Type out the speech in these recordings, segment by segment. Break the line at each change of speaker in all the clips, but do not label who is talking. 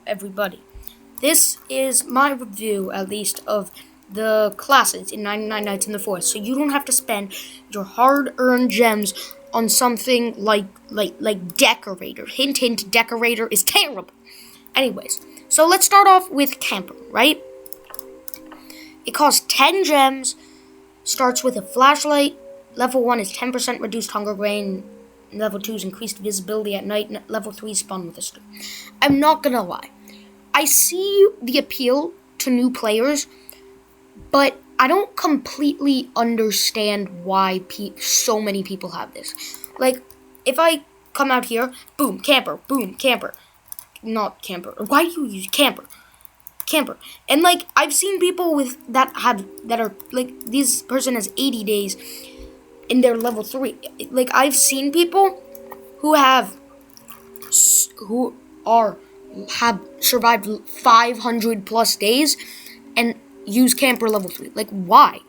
everybody? This is my review, at least, of the classes in 99 Nights in the Forest, so you don't have to spend your hard-earned gems on something like Decorator. Hint, hint, Decorator is terrible. Anyways, so let's start off with Camper, right? It costs 10 gems, starts with a flashlight. Level 1 is 10% reduced hunger grain. Level 2 is increased visibility at night. Level 3 is spawn with a stew. I'm not gonna lie. I see the appeal to new players, but I don't completely understand why so many people have this. Like, if I come out here, boom, camper, not camper. Why do you use camper? Camper. And like, I've seen people that are like, this person has 80 days in their level 3. Like, I've seen people who have survived 500 plus days and use camper level 3. Like, why?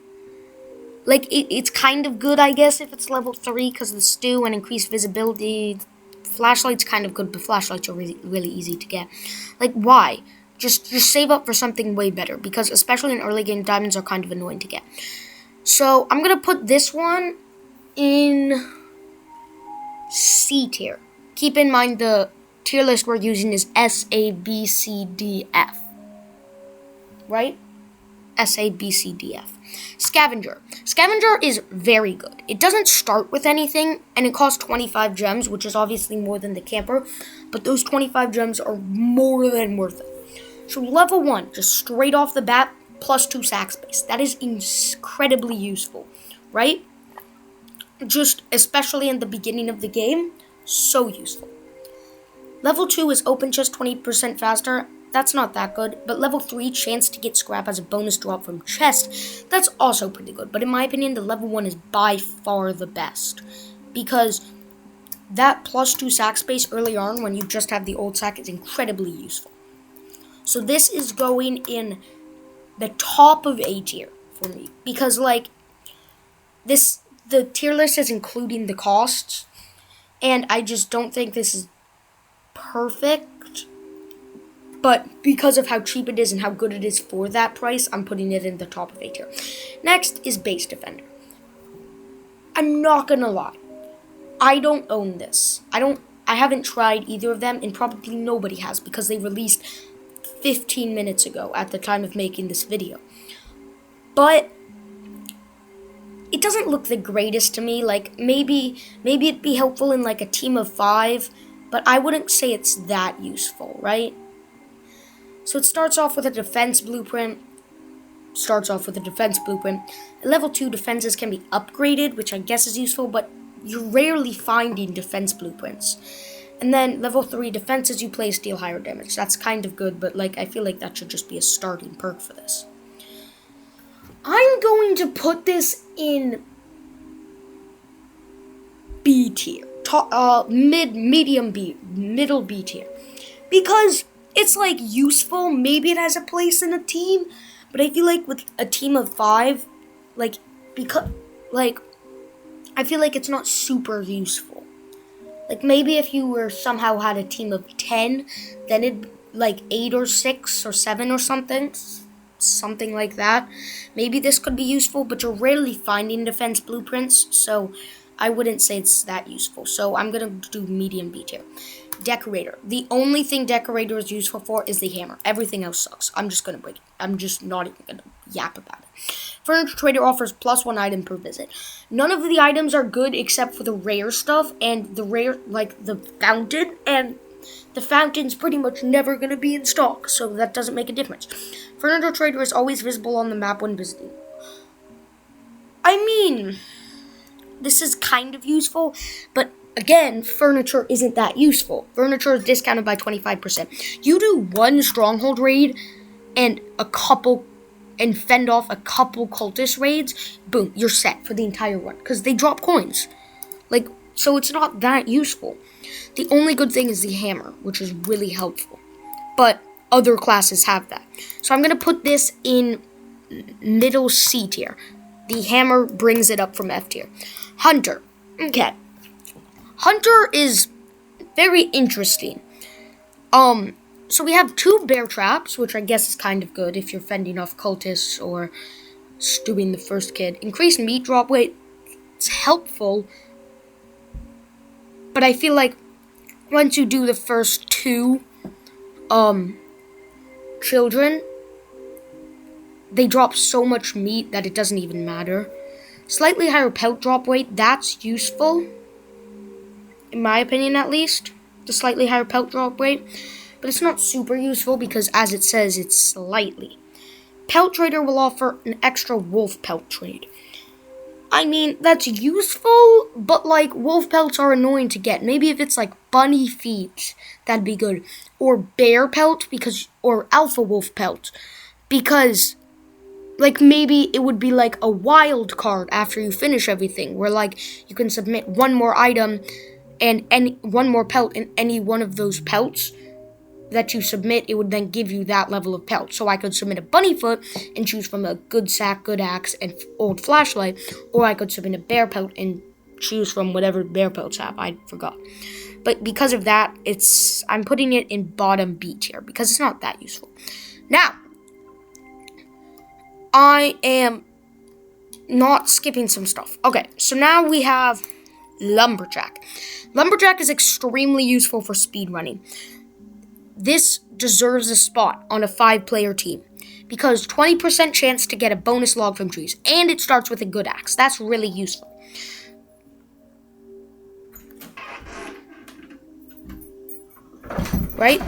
Like, it's kind of good, I guess, if it's level 3 because of the stew and increased visibility. Flashlight's kind of good, but flashlights are really easy to get. Like, why? Just save up for something way better, because especially in early game, diamonds are kind of annoying to get. So I'm gonna put this one in C tier. Keep in mind the tier list we're using is S, A, B, C, D, F. Right? S, A, B, C, D, F. Scavenger. Scavenger is very good. It doesn't start with anything, and it costs 25 gems, which is obviously more than the camper, but those 25 gems are more than worth it. So level 1, just straight off the bat, plus 2 sack space. That is incredibly useful, right? Just, especially in the beginning of the game, so useful. Level 2 is open chest 20% faster. That's not that good. But level 3, chance to get scrap as a bonus drop from chest. That's also pretty good. But in my opinion, the level 1 is by far the best. Because that plus 2 sack space early on when you just have the old sack is incredibly useful. So this is going in the top of A tier for me. Because like, the tier list is including the costs. And I just don't think this is perfect, but because of how cheap it is and how good it is for that price, I'm putting it in the top of A tier. Next is Base Defender. I'm not gonna lie, I don't own this. I haven't tried either of them, and probably nobody has because they released 15 minutes ago at the time of making this video. But it doesn't look the greatest to me. Like, maybe it'd be helpful in like a team of 5, but I wouldn't say it's that useful, right? So it starts off with a defense blueprint. Level 2 defenses can be upgraded, which I guess is useful, but you're rarely finding defense blueprints. And then level 3 defenses you place deal higher damage. That's kind of good, but like, I feel like that should just be a starting perk for this. I'm going to put this in B tier. Middle B tier. Because it's like useful, maybe it has a place in a team, but I feel like with a team of 5, I feel like it's not super useful. Like, maybe if you were somehow had a team of 10, then it'd like 8 or 6 or 7 or something like that. Maybe this could be useful, but you're rarely finding defense blueprints, so I wouldn't say it's that useful. So I'm gonna do medium B tier. Decorator. The only thing Decorator is useful for is the hammer. Everything else sucks. I'm just gonna break it. I'm just not even gonna yap about it. Furniture Trader offers +1 item per visit. None of the items are good except for the rare stuff and the rare, like the fountain, and the fountain's pretty much never gonna be in stock, so that doesn't make a difference. Furniture Trader is always visible on the map when visiting. I mean, this is kind of useful, but again, furniture isn't that useful. Furniture is discounted by 25%. You do one stronghold raid and fend off a couple cultist raids, boom, you're set for the entire run, because they drop coins. Like, so it's not that useful. The only good thing is the hammer, which is really helpful. But other classes have that. So I'm going to put this in middle C tier. The hammer brings it up from F tier. Hunter. Okay. Hunter is very interesting. So we have 2 bear traps, which I guess is kind of good if you're fending off cultists or stewing the first kid. Increased meat drop weight, it's helpful, but I feel like once you do the first 2 children, they drop so much meat that it doesn't even matter. Slightly higher pelt drop weight, that's useful, in my opinion at least, the slightly higher pelt drop weight, but it's not super useful because, as it says, it's slightly. Pelt Trader will offer an extra wolf pelt trade. I mean, that's useful, but like, wolf pelts are annoying to get. Maybe if it's like bunny feet, that'd be good. Or bear pelt, or alpha wolf pelt, because like maybe it would be like a wild card after you finish everything, where like you can submit one more item and one more pelt in any one of those pelts that you submit. It would then give you that level of pelt. So I could submit a bunny foot and choose from a good sack, good axe, and old flashlight, or I could submit a bear pelt and choose from whatever bear pelts have. I forgot. But because of that, I'm putting it in bottom B tier because it's not that useful. Now, I am not skipping some stuff. Okay, so now we have Lumberjack. Lumberjack is extremely useful for speedrunning. This deserves a spot on a 5-player team because 20% chance to get a bonus log from trees, and it starts with a good axe. That's really useful. Right?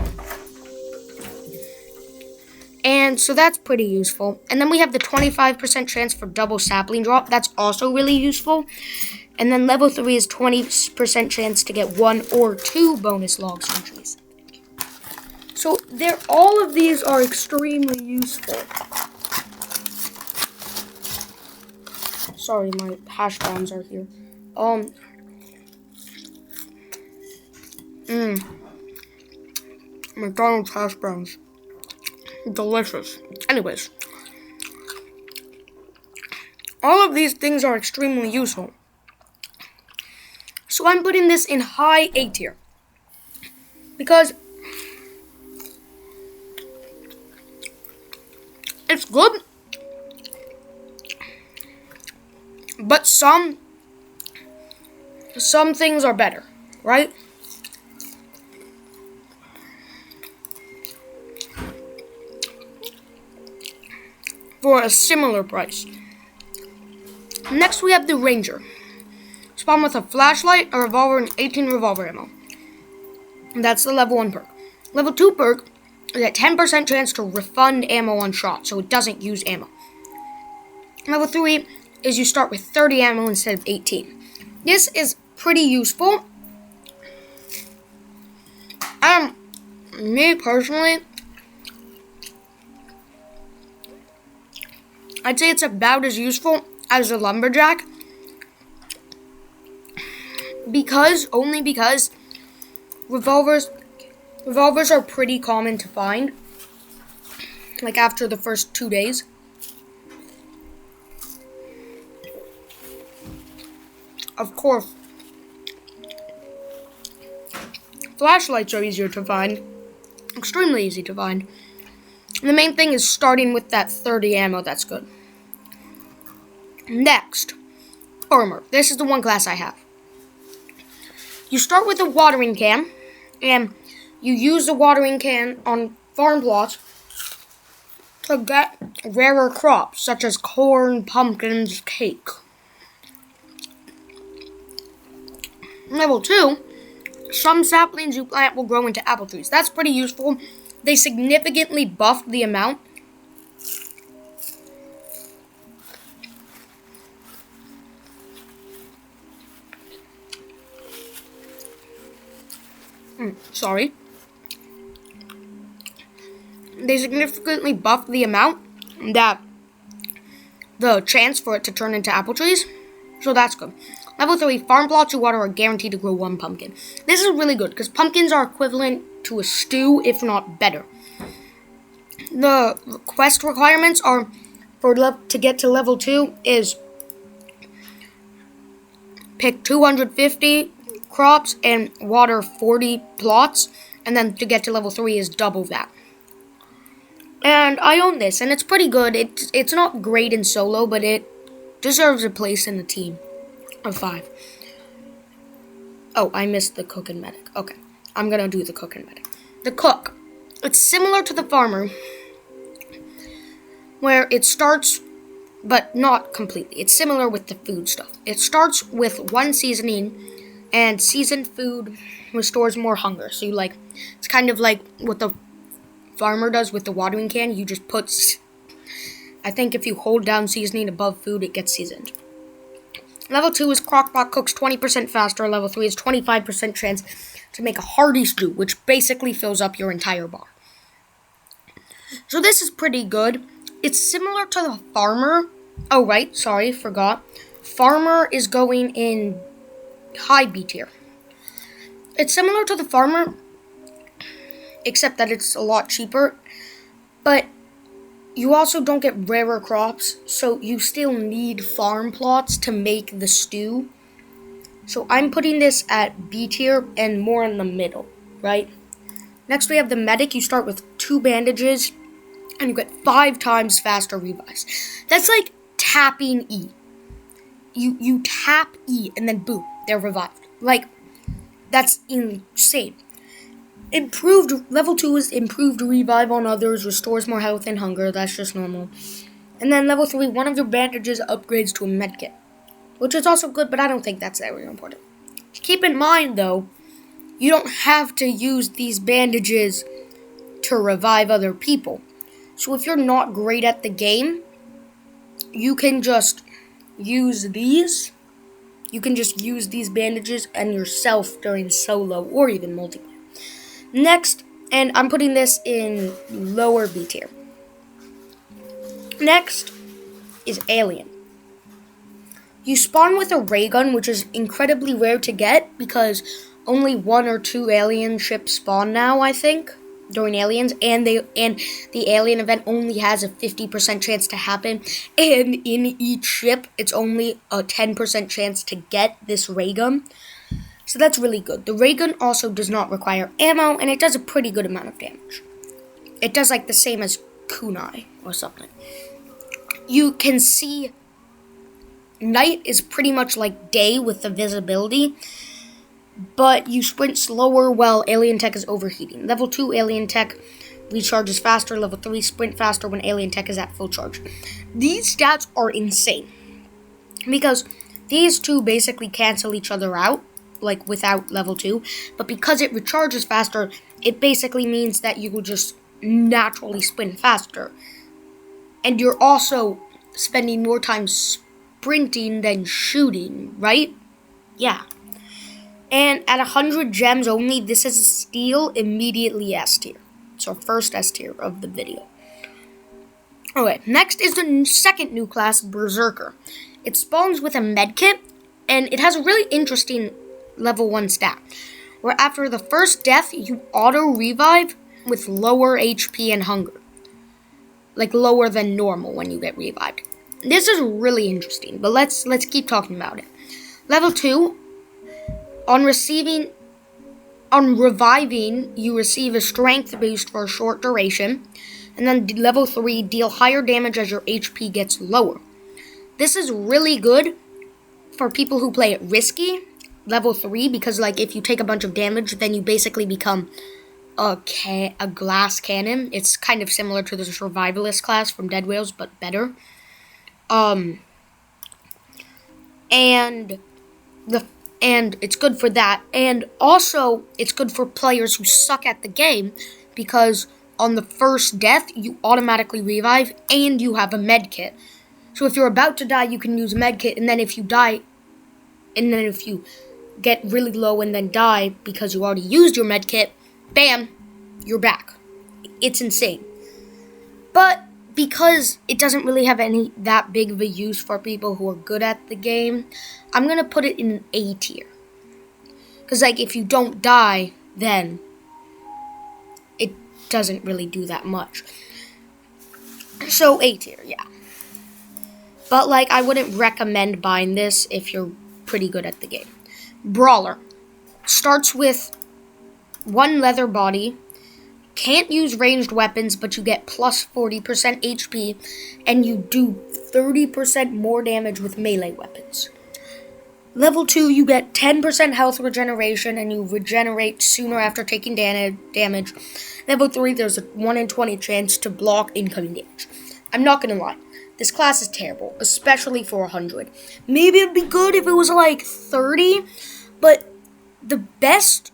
And so that's pretty useful. And then we have the 25% chance for double sapling drop. That's also really useful. And then level 3 is 20% chance to get 1 or 2 bonus logs from trees. So all of these are extremely useful. Sorry, my hash browns are here. McDonald's hash browns. Delicious. Anyways, all of these things are extremely useful. So I'm putting this in high A tier because it's good, but some things are better, right? For a similar price. Next we have the Ranger. Spawn with a flashlight, a revolver, and 18 revolver ammo. And that's the level 1 perk. Level 2 perk is a 10% chance to refund ammo on shot, so it doesn't use ammo. Level 3 is you start with 30 ammo instead of 18. This is pretty useful. Me personally, I'd say it's about as useful as a Lumberjack only because revolvers are pretty common to find, like after the first 2 days. Of course, flashlights are easier to find, extremely easy to find. And the main thing is starting with that 30 ammo, that's good. Next, armor. This is the one class I have. You start with a watering can, and you use the watering can on farm plots to get rarer crops, such as corn, pumpkins, cake. Level 2, some saplings you plant will grow into apple trees. That's pretty useful. They significantly buffed the amount. Sorry. They significantly buffed the amount that the chance for it to turn into apple trees. So that's good. Level 3, farm plots you water are guaranteed to grow 1 pumpkin. This is really good because pumpkins are equivalent to a stew, if not better. The quest requirements are to get to level 2 is pick 250 crops and water 40 plots, And then to get to level 3 is double that. And I own this, and it's pretty good. It's not great in solo, but it deserves a place in the team of 5. Oh, I missed the cook and medic. Okay, I'm gonna do the cook and medic. The cook. It's similar to the farmer, where it starts, but not completely. It's similar with the food stuff. It starts with 1 seasoning, and seasoned food restores more hunger. So it's kind of like what the farmer does with the watering can. You just put, I think if you hold down seasoning above food, it gets seasoned. Level 2 is Crockpot, cooks 20% faster. Level 3 is 25% chance to make a hearty stew, which basically fills up your entire bar. So this is pretty good. It's similar to the farmer. Oh, right, sorry, forgot. Farmer is going in high B tier. It's similar to the farmer, except that it's a lot cheaper. But you also don't get rarer crops, so you still need farm plots to make the stew. So I'm putting this at B tier and more in the middle, right? Next we have the medic. You start with 2 bandages, and you get 5 times faster revives. That's like tapping E. You tap E, and then boom, they're revived. Like, that's insane. Level 2 is improved revive on others, restores more health and hunger. That's just normal. And then level 3, one of your bandages upgrades to a medkit, which is also good, but I don't think that's very important. Keep in mind, though, you don't have to use these bandages to revive other people. So if you're not great at the game, you can just use these. You can just use these bandages and yourself during solo or even multiplayer. Next, and I'm putting this in lower B tier. Next is Alien. You spawn with a ray gun, which is incredibly rare to get because only 1 or 2 alien ships spawn now, I think, during Aliens, and the alien event only has a 50% chance to happen, and in each ship, it's only a 10% chance to get this ray gun. So that's really good. The ray gun also does not require ammo, and it does a pretty good amount of damage. It does like the same as kunai or something. You can see night is pretty much like day with the visibility, but you sprint slower while alien tech is overheating. Level 2 alien tech recharges faster. Level 3 sprint faster when alien tech is at full charge. These stats are insane because these two basically cancel each other out, like without level 2, but because it recharges faster, it basically means that you will just naturally sprint faster. And you're also spending more time sprinting than shooting, right? Yeah. And at 100 gems only, this is a steal, immediately S tier. It's our first S tier of the video. Okay, next is the second new class, Berserker. It spawns with a medkit, and it has a really interesting level 1 stat, where after the first death, you auto-revive with lower HP and hunger. Like lower than normal when you get revived. This is really interesting, but let's keep talking about it. Level 2, on reviving, you receive a strength boost for a short duration. And then level 3, deal higher damage as your HP gets lower. This is really good for people who play it risky, level 3, because like if you take a bunch of damage, then you basically become a glass cannon. It's kind of similar to the survivalist class from Dead Whales, but better. And it's good for that. And also, it's good for players who suck at the game, because on the first death, you automatically revive, and you have a med kit. So if you're about to die, you can use a med kit, and then if you die, and then if you get really low and then die because you already used your med kit, bam, you're back. It's insane. But because it doesn't really have any that big of a use for people who are good at the game, I'm going to put it in an A tier. Because like if you don't die, then it doesn't really do that much. So A tier, yeah. But like I wouldn't recommend buying this if you're pretty good at the game. Brawler. Starts with 1 leather body. Can't use ranged weapons, but you get plus 40% HP, and you do 30% more damage with melee weapons. Level 2, you get 10% health regeneration, and you regenerate sooner after taking damage. Level 3, there's a 1 in 20 chance to block incoming damage. I'm not gonna lie, this class is terrible, especially for 100. Maybe it'd be good if it was like 30, but the best,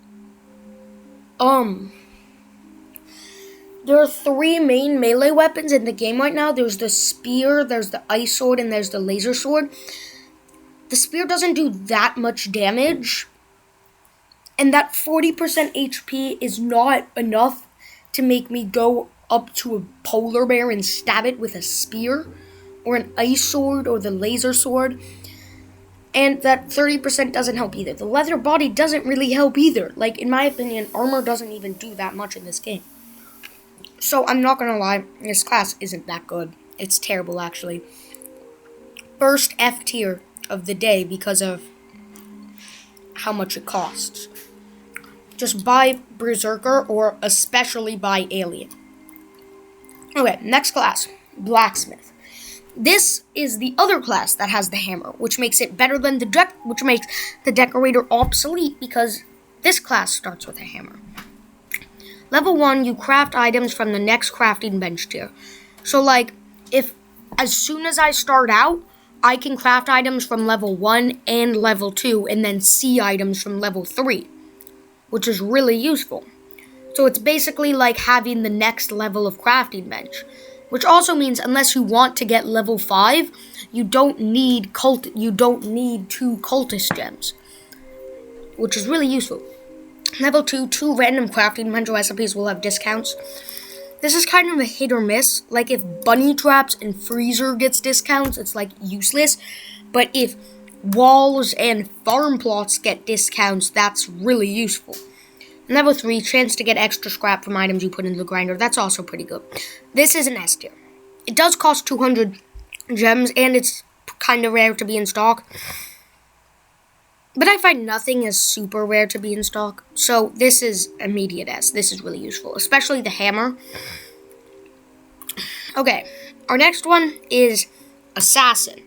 there are 3 main melee weapons in the game right now. There's the spear, there's the ice sword, and there's the laser sword. The spear doesn't do that much damage, and that 40% HP is not enough to make me go up to a polar bear and stab it with a spear, or an ice sword, or the laser sword. And that 30% doesn't help either. The leather body doesn't really help either. Like, in my opinion, armor doesn't even do that much in this game. So, I'm not gonna lie, this class isn't that good. It's terrible, actually. First F tier of the day because of how much it costs. Just buy Berserker, or especially buy Alien. Okay, next class, Blacksmith. This is the other class that has the hammer, which makes it better than which makes the Decorator obsolete, because this class starts with a hammer. Level 1, you craft items from the next crafting bench tier. So, like, as soon as I start out, I can craft items from level 1 and level 2, and then see items from level 3, which is really useful. So it's basically like having the next level of crafting bench, which also means unless you want to get level 5, you don't need 2 cultist gems, which is really useful. Level 2, 2 random crafting bench recipes will have discounts. This is kind of a hit or miss. Like, if bunny traps and freezer gets discounts, it's like useless. But if walls and farm plots get discounts, that's really useful. Level 3, chance to get extra scrap from items you put into the grinder. That's also pretty good. This is an S tier. It does cost 200 gems, and it's kind of rare to be in stock. But I find nothing is super rare to be in stock. So this is immediate S. This is really useful, especially the hammer. Okay, our next one is Assassin.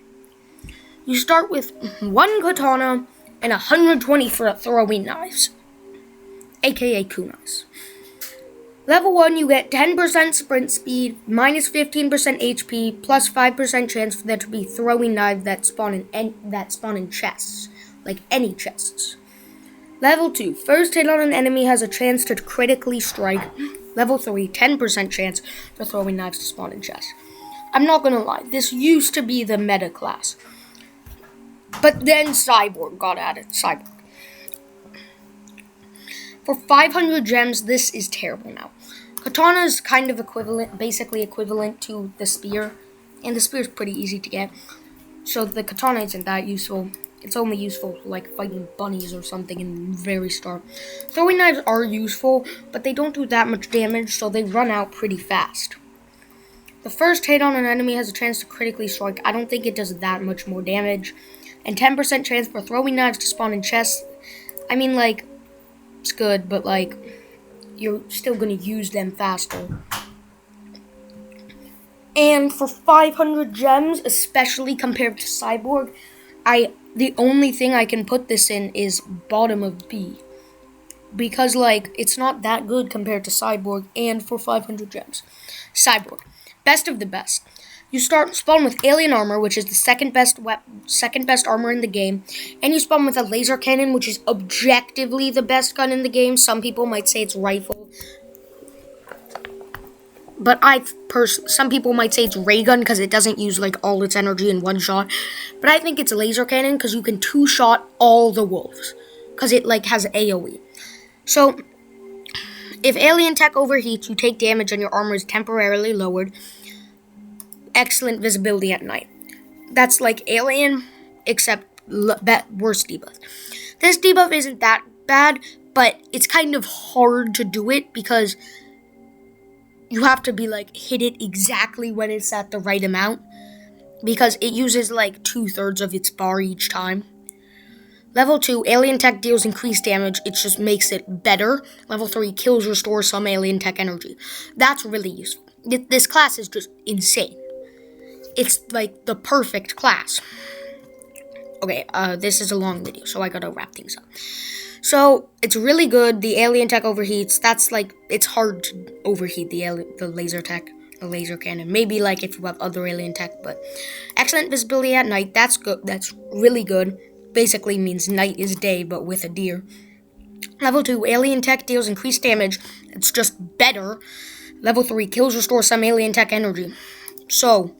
You start with 1 katana and 120 throwing knives, aka kunais. Level 1, you get 10% sprint speed, minus 15% HP, plus 5% chance for there to be throwing knives that spawn in chests, like any chests. Level 2, first hit on an enemy has a chance to critically strike. Level 3, 10% chance for throwing knives to spawn in chests. I'm not gonna lie, this used to be the meta class, but then Cyborg got added. Cyborg. For 500 gems, this is terrible now. Katana is kind of basically equivalent to the spear, and the spear is pretty easy to get. So the katana isn't that useful. It's only useful for, like, fighting bunnies or something in the very start. Throwing knives are useful, but they don't do that much damage, so they run out pretty fast. The first hit on an enemy has a chance to critically strike. I don't think it does that much more damage. And 10% chance for throwing knives to spawn in chests. I mean, like, it's good, but, like, you're still going to use them faster. And for 500 gems, especially compared to Cyborg, the only thing I can put this in is bottom of B. Because, like, it's not that good compared to Cyborg, and for 500 gems. Cyborg. Best of the best. You spawn with alien armor, which is the second best armor in the game, and you spawn with a laser cannon, which is objectively the best gun in the game. Some people might say it's rifle, but some people might say it's ray gun because it doesn't use, like, all its energy in one shot. But I think it's a laser cannon because you can two-shot all the wolves because it, like, has AoE. So if alien tech overheats, you take damage and your armor is temporarily lowered. Excellent visibility at night. That's like alien, except worse debuff. This debuff isn't that bad, but it's kind of hard to do it because you have to be, like, hit it exactly when it's at the right amount, because it uses, like, 2/3 of its bar each time. Level 2, alien tech deals increased damage. It just makes it better. Level 3, kills restore some alien tech energy. That's really useful. This class is just insane. It's like the perfect class. Okay, this is a long video, so I gotta wrap things up. So, it's really good. The alien tech overheats. That's like, it's hard to overheat the laser tech, the laser cannon. Maybe like if you have other alien tech, but excellent visibility at night. That's good. That's really good. Basically means night is day, but with a deer. Level 2, alien tech deals increased damage. It's just better. Level 3, kills restore some alien tech energy. So,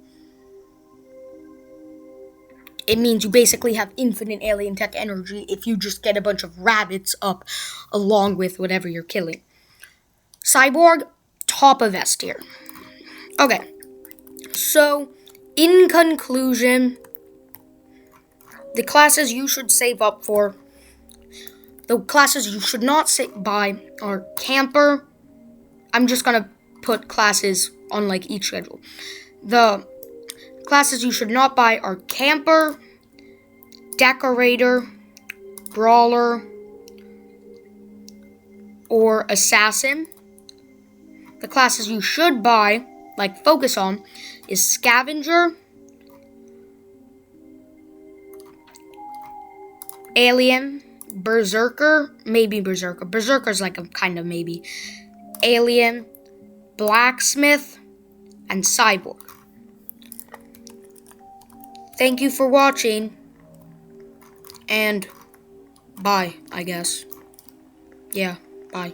it means you basically have infinite alien tech energy if you just get a bunch of rabbits up along with whatever you're killing. Cyborg, top of S tier. Okay, so in conclusion, the classes you should save up for, the classes you should not buy are Camper. I'm just gonna put classes on like each schedule. The classes you should not buy are Camper, Decorator, Brawler, or Assassin. The classes you should buy, like focus on, is Scavenger, Alien, Berserker, maybe Berserker. Berserker's like a kind of maybe. Alien, Blacksmith, and Cyborg. Thank you for watching, and bye, I guess. Yeah.